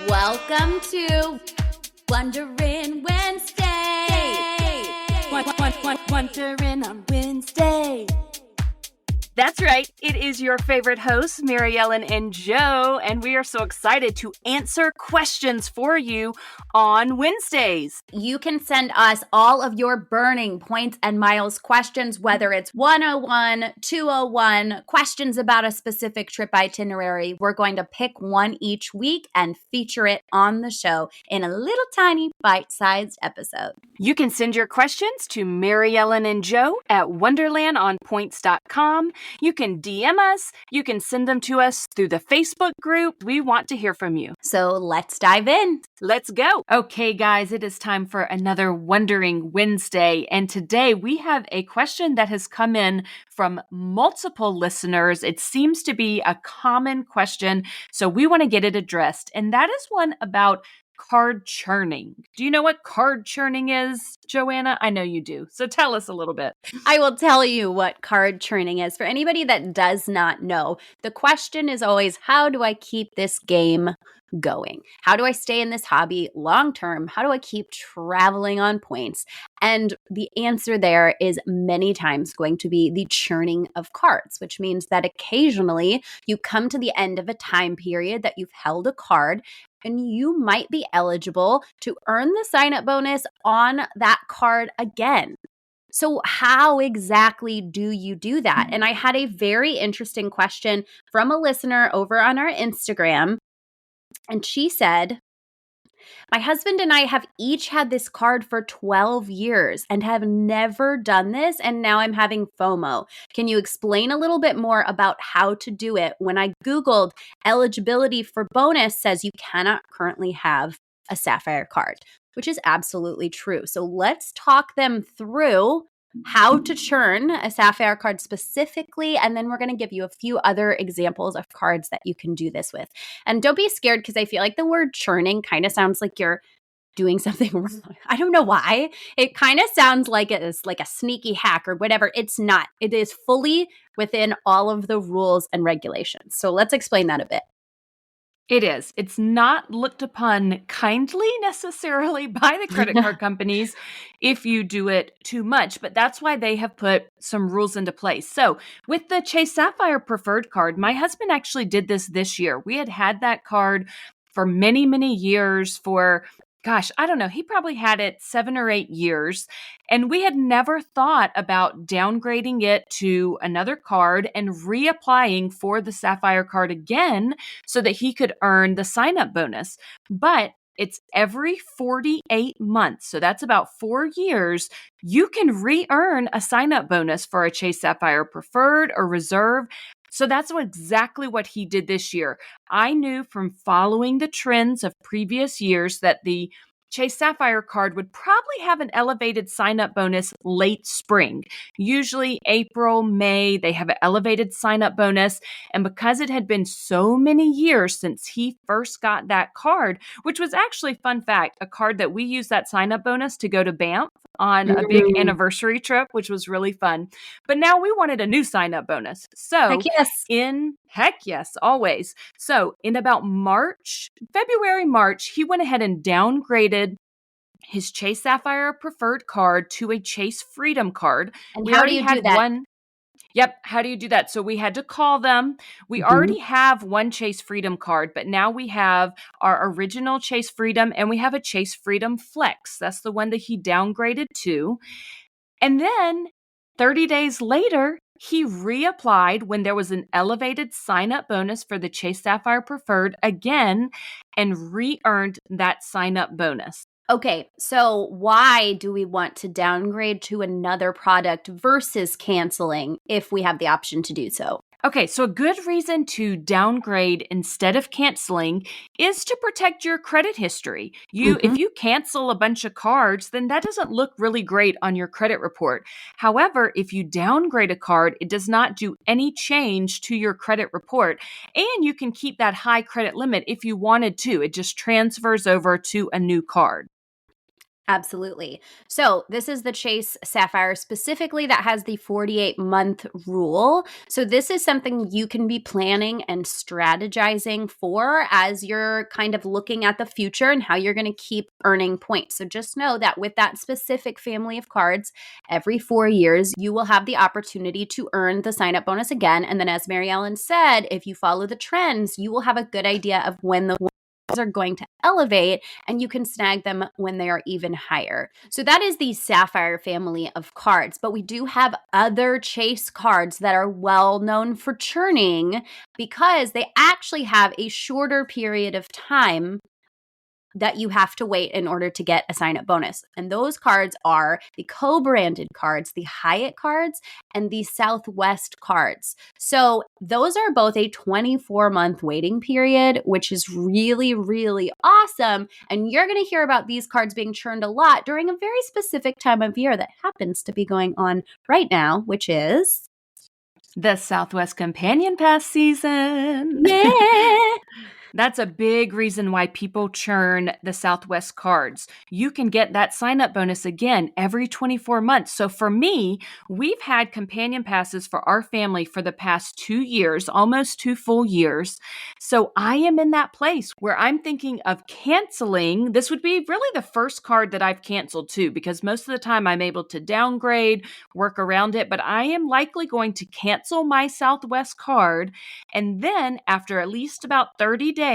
Welcome to Wondering Wednesday. Wondering on Wednesday. That's right. It is your favorite hosts, Mary Ellen and Joe, and we are so excited to answer questions for you on Wednesdays. You can send us all of your burning points and miles questions, whether it's 101, 201, questions about a specific trip itinerary. We're going to pick one each week and feature it on the show in a little tiny bite-sized episode. You can send your questions to Mary Ellen and Joe at wonderlandonpoints.com. You can DM us. You can send them to us through the Facebook group. We want to hear from you. So let's dive in. Let's go. Okay, guys, it is time for another Wondering Wednesday. And today we have a question that has come in from multiple listeners. It seems to be a common question, so we want to get it addressed. And that is one about card churning. Do you know what card churning is, Joanna? I know you do. So tell us a little bit. I will tell you what card churning is. For anybody that does not know, the question is always, how do I keep this game going? How do I stay in this hobby long term? How do I keep traveling on points? And the answer there is many times going to be the churning of cards, which means that occasionally you come to the end of a time period that you've held a card and you might be eligible to earn the sign-up bonus on that card again. So how exactly do you do that? And I had a very interesting question from a listener over on our Instagram. And she said, my husband and I have each had this card for 12 years and have never done this, and now I'm having FOMO. Can you explain a little bit more about how to do it? When I Googled eligibility for bonus, says you cannot currently have a Sapphire card, which is absolutely true. So let's talk them through how to churn a Sapphire card specifically, and then we're going to give you a few other examples of cards that you can do this with. And don't be scared, because I feel like the word churning kind of sounds like you're doing something wrong. I don't know why. It kind of sounds like it's like a sneaky hack or whatever. It's not. It is fully within all of the rules and regulations. So let's explain that a bit. It is. It's not looked upon kindly necessarily by the credit card companies if you do it too much, but that's why they have put some rules into place. So with the Chase Sapphire Preferred card, my husband actually did this year. We had that card for many, many years for, gosh, I don't know, he probably had it 7 or 8 years, and we had never thought about downgrading it to another card and reapplying for the Sapphire card again so that he could earn the sign-up bonus. But it's every 48 months, so that's about 4 years, you can re-earn a sign-up bonus for a Chase Sapphire Preferred or Reserve. So that's exactly what he did this year. I knew from following the trends of previous years that the Chase Sapphire card would probably have an elevated sign-up bonus late spring. Usually April, May, they have an elevated sign-up bonus. And because it had been so many years since he first got that card, which was actually, fun fact, a card that we used that sign-up bonus to go to Banff on a big anniversary trip, which was really fun. But now we wanted a new sign-up bonus. So heck yes, always. So in about February, March, he went ahead and downgraded his Chase Sapphire Preferred card to a Chase Freedom card. And how do you do that? How do you do that? So we had to call them. We already have one Chase Freedom card, but now we have our original Chase Freedom and we have a Chase Freedom Flex. That's the one that he downgraded to. And then 30 days later, he reapplied when there was an elevated sign-up bonus for the Chase Sapphire Preferred again and re-earned that sign-up bonus. Okay, so why do we want to downgrade to another product versus canceling if we have the option to do so? Okay, so a good reason to downgrade instead of canceling is to protect your credit history. If you cancel a bunch of cards, then that doesn't look really great on your credit report. However, if you downgrade a card, it does not do any change to your credit report, and you can keep that high credit limit if you wanted to. It just transfers over to a new card. Absolutely. So this is the Chase Sapphire specifically that has the 48-month rule. So this is something you can be planning and strategizing for as you're kind of looking at the future and how you're going to keep earning points. So just know that with that specific family of cards, every 4 years, you will have the opportunity to earn the sign-up bonus again. And then as Mary Ellen said, if you follow the trends, you will have a good idea of when the are going to elevate, and you can snag them when they are even higher. So that is the Sapphire family of cards, but we do have other Chase cards that are well known for churning because they actually have a shorter period of time that you have to wait in order to get a sign-up bonus. And those cards are the co-branded cards, the Hyatt cards, and the Southwest cards. So those are both a 24-month waiting period, which is really, really awesome. And you're going to hear about these cards being churned a lot during a very specific time of year that happens to be going on right now, which is the Southwest Companion Pass season. yeah. That's a big reason why people churn the Southwest cards. You can get that sign-up bonus again every 24 months. So for me, we've had companion passes for our family for the past 2 years, almost 2 full years. So I am in that place where I'm thinking of canceling. This would be really the first card that I've canceled too, because most of the time I'm able to downgrade, work around it, but I am likely going to cancel my Southwest card. And then after at least about 30 days,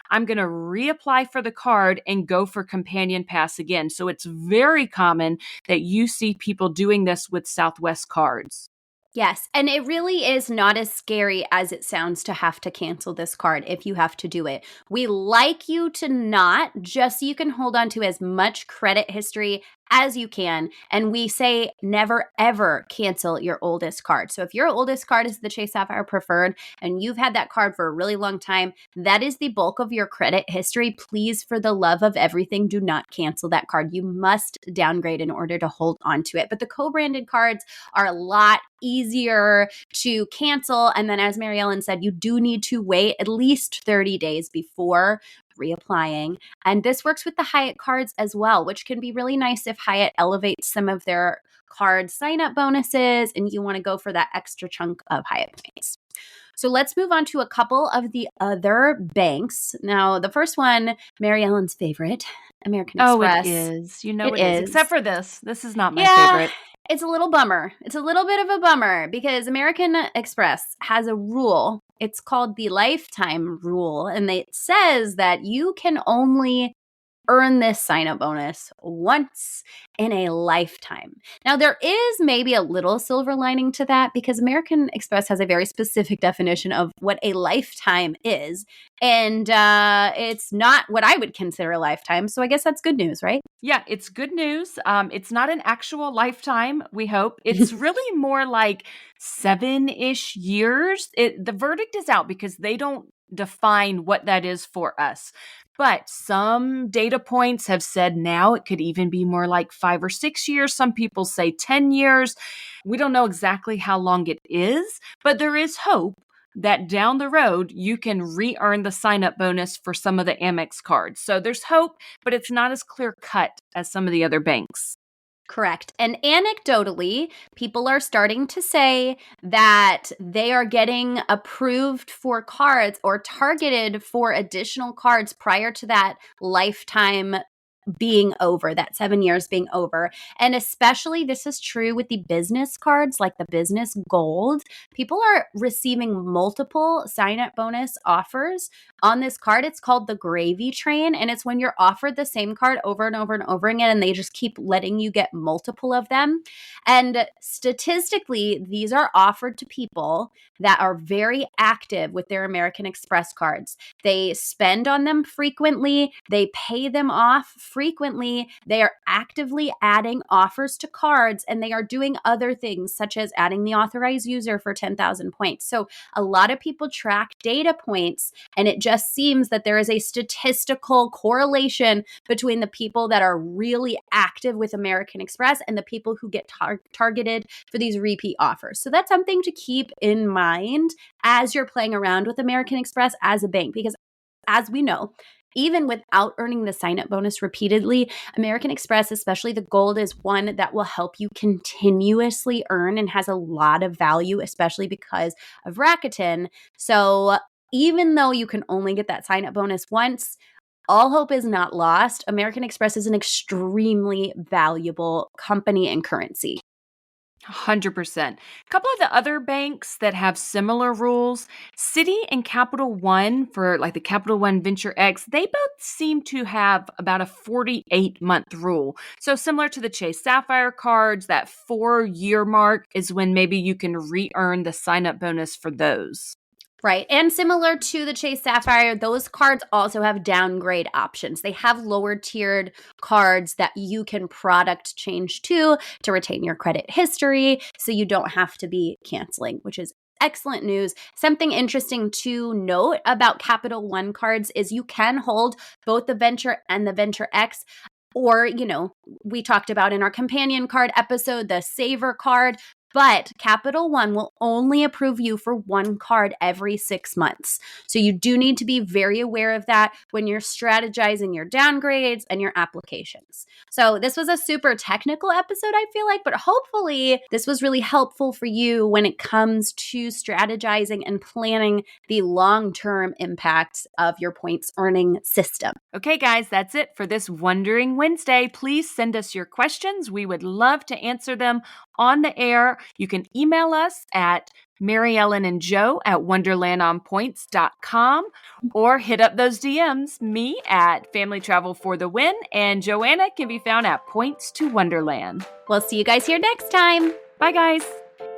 I'm going to reapply for the card and go for Companion Pass again. So it's very common that you see people doing this with Southwest cards. Yes, and it really is not as scary as it sounds to have to cancel this card if you have to do it. We like you to not, just so you can hold on to as much credit history as you can. And we say never, ever cancel your oldest card. So if your oldest card is the Chase Sapphire Preferred and you've had that card for a really long time, that is the bulk of your credit history. Please, for the love of everything, do not cancel that card. You must downgrade in order to hold on to it. But the co-branded cards are a lot easier to cancel. And then as Mary Ellen said, you do need to wait at least 30 days before reapplying. And this works with the Hyatt cards as well, which can be really nice if Hyatt elevates some of their card sign-up bonuses and you want to go for that extra chunk of Hyatt points. So let's move on to a couple of the other banks. Now, the first one, Mary Ellen's favorite, American Express. Oh, it is. You know it is. Except for this. This is not my favorite. It's a little bummer. It's a little bit of a bummer because American Express has a rule. It's called the lifetime rule. And it says that you can only earn this sign-up bonus once in a lifetime. Now, there is maybe a little silver lining to that because American Express has a very specific definition of what a lifetime is. And it's not what I would consider a lifetime. So I guess that's good news, right? Yeah, it's good news. It's not an actual lifetime, we hope. It's really more like 7-ish years. The verdict is out because they don't define what that is for us. But some data points have said now it could even be more like 5 or 6 years. Some people say 10 years. We don't know exactly how long it is, but there is hope that down the road, you can re-earn the sign-up bonus for some of the Amex cards. So there's hope, but it's not as clear-cut as some of the other banks. Correct. And anecdotally, people are starting to say that they are getting approved for cards or targeted for additional cards prior to that lifetime being over, that 7 years being over. And especially this is true with the business cards, like the business gold. People are receiving multiple sign-up bonus offers on this card. It's called the gravy train. And it's when you're offered the same card over and over and over again, and they just keep letting you get multiple of them. And statistically, these are offered to people that are very active with their American Express cards. They spend on them frequently. They pay them off frequently. They are actively adding offers to cards, and they are doing other things such as adding the authorized user for 10,000 points. So a lot of people track data points, and it just seems that there is a statistical correlation between the people that are really active with American Express and the people who get targeted for these repeat offers. So that's something to keep in mind as you're playing around with American Express as a bank, because as we know, Even without earning the sign-up bonus repeatedly, American Express, especially the Gold, is one that will help you continuously earn and has a lot of value, especially because of Rakuten. So even though you can only get that sign-up bonus once, all hope is not lost. American Express is an extremely valuable company and currency. 100%. A couple of the other banks that have similar rules, Citi and Capital One, for like the Capital One Venture X, they both seem to have about a 48-month rule. So similar to the Chase Sapphire cards, that 4-year mark is when maybe you can re-earn the sign-up bonus for those. Right. And similar to the Chase Sapphire, those cards also have downgrade options. They have lower tiered cards that you can product change to retain your credit history so you don't have to be canceling, which is excellent news. Something interesting to note about Capital One cards is you can hold both the Venture and the Venture X. Or, we talked about in our companion card episode, the Saver card. But Capital One will only approve you for one card every 6 months. So you do need to be very aware of that when you're strategizing your downgrades and your applications. So this was a super technical episode, I feel like, but hopefully this was really helpful for you when it comes to strategizing and planning the long-term impacts of your points earning system. Okay, guys, that's it for this Wondering Wednesday. Please send us your questions. We would love to answer them on the air. You can email us at maryellenandjoe@wonderlandonpoints.com or hit up those DMs, me at Family Travel for the Win, and Joanna can be found at Points to Wonderland. We'll see you guys here next time. Bye, guys.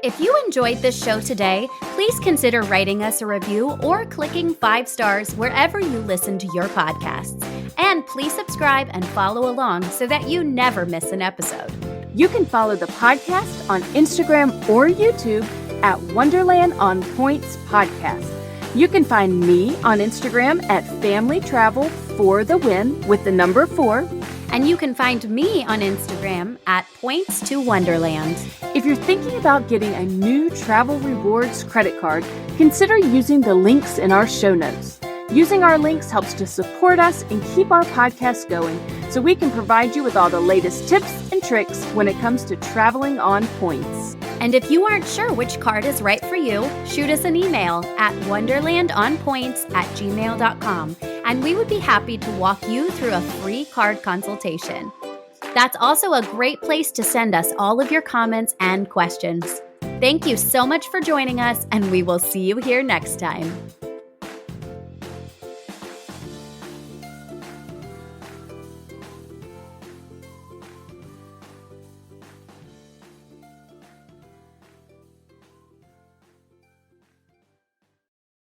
If you enjoyed this show today, please consider writing us a review or clicking 5 stars wherever you listen to your podcasts. And please subscribe and follow along so that you never miss an episode. You can follow the podcast on Instagram or YouTube at Wonderland on Points Podcast. You can find me on Instagram at Family Travel for the Win with the number 4. And you can find me on Instagram at Points to Wonderland. If you're thinking about getting a new Travel Rewards credit card, consider using the links in our show notes. Using our links helps to support us and keep our podcast going so we can provide you with all the latest tips and tricks when it comes to traveling on points. And if you aren't sure which card is right for you, shoot us an email at wonderlandonpoints@gmail.com, and we would be happy to walk you through a free card consultation. That's also a great place to send us all of your comments and questions. Thank you so much for joining us, and we will see you here next time.